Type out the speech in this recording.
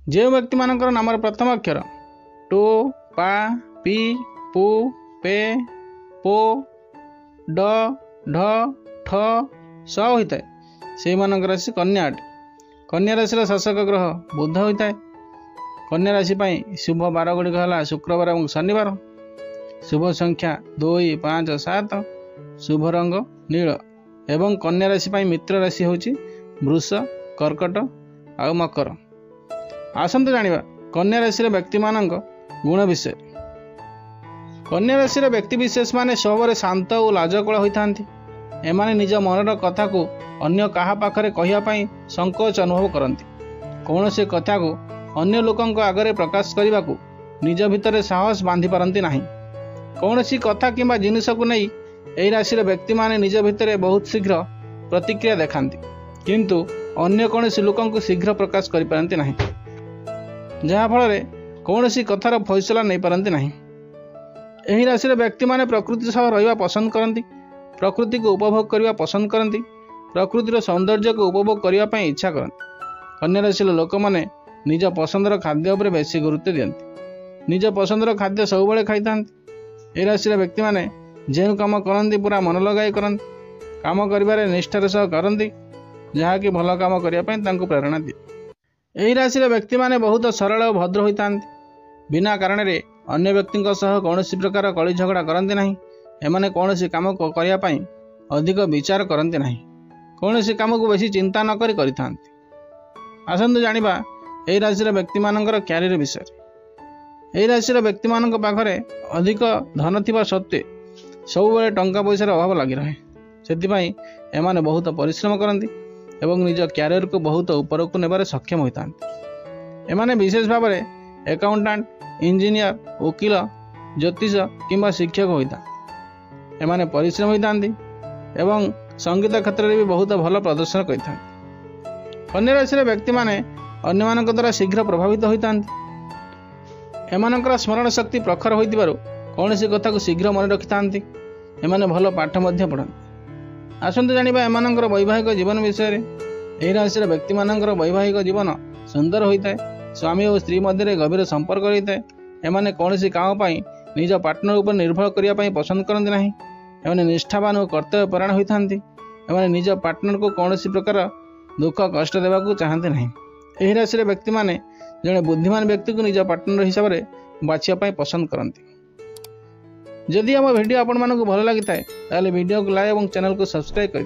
जो व्यक्ति मानकर नाम प्रथम अक्षर टो पा पी पू पे पो ड ढ ठ स होता है से मानक राशि कन्या अटे। कन्या राशि शासक ग्रह बुध होता है। कन्या राशि शुभ बार गुड़िक है शुक्रवार और शनिवार। शुभ संख्या 2 5 7। शुभ रंग नील एवं कन्या राशि मित्र राशि होची वृष कर्कट आ मकर। आसंतु जानिबा कन्या राशि व्यक्ति मानक गुण विषय। कन्या राशि व्यक्ति विशेष माने सबरे शांत और लाजकुला होता। एमाने निज मनर कथा को अन्य कहा पाखरे कहिया पई संकोच अनुभव करती। कौन से कथा को अन्य लोकंक आगरे प्रकाश करने को निज भितर साहस बांधि पारती नहीं। कौन सी कथा किंबा जिनिस को नहीं यही राशि व्यक्ति माने निज भितर बहुत शीघ्र प्रतिक्रिया देखाती किंतु अन्य कौन सी लोक शीघ्र प्रकाश कर पारती नहीं, जहाँफल कौन सी कथार फैसला नहीं पारती नहीं। यही राशि व्यक्ति माने प्रकृति सह रहिबा पसंद करती, प्रकृति को उपभोग करने पसंद करती, प्रकृतिर सौंदर्य को उपभोग करने इच्छा करती। कन्या राशि लोक मैंने निज पसंदर खाद्य उपर बेसी गुरुत्व दियंती। निज पसंदर खाद्य सबुबले खाई था। यह राशि व्यक्ति माने जो कम करती पूरा मन लगाई करती, काम कर निष्ठार सह करती, जहाँकि भल काम करने प्रेरणा दिए। यही राशि व्यक्ति माने बहुत सरल और भद्र होता। बिना कारण रे अन्य व्यक्ति कौन प्रकार कली झगड़ा करते नहीं। एमाने कौन सी काम करने अधिक विचार करते नहीं, कौन सी काम को बेसी चिंता न करी था। आसंतु जानिबा यही राशि व्यक्ति मानकर क्यारियर विषय। यही राशि व्यक्ति मानक पाखरे अधिक धन थिबा सत्वे सब बेले टंका पैसार अभाव लगी रहे। से एमाने बहुत परिश्रम करती एवं निज क्यारियर को बहुत ऊपर को नेबारे सक्षम होता। एमाने विशेष भाव में एकाउंटेंट, इंजीनियर, वकील, ज्योतिष किंबा शिक्षक होता। एमाने परिश्रम होता एवं संगीत क्षेत्र में भी बहुत भल प्रदर्शन करता। कन्या राशि व्यक्ति माने अन्य मानक द्वारा शीघ्र प्रभावित होता। एमानकर स्मरण शक्ति प्रखर होइतिबारु कौन सी कथा को शीघ्र मन रखि था। एमाने भल पाठ मध्य पढ़ती। आसंतु जानिबा एमानकर वैवाहिक जीवन विषय। यही राशि व्यक्ति मानकर वैवाहिक जीवन सुंदर होता है। स्वामी और स्त्री मध्य गभीर संपर्क होता है। एमाने कौन सी काम पाई निज पार्टनर उपर निर्भर करने पसंद करते नहीं। एमाने निष्ठावान और कर्तव्यपरायण होता। एमाने निज पार्टनर को कौन सी प्रकार दुख कष्ट देवा चाहते नहीं। यही राशि व्यक्ति माने जड़े बुद्धिमान व्यक्ति को निज पार्टनर हिसाब से बाछिया पसंद करती। जदि आम वीडियो आपण मानक भल लगी था वीडियो को लाइक और चैनल को सब्सक्राइब कर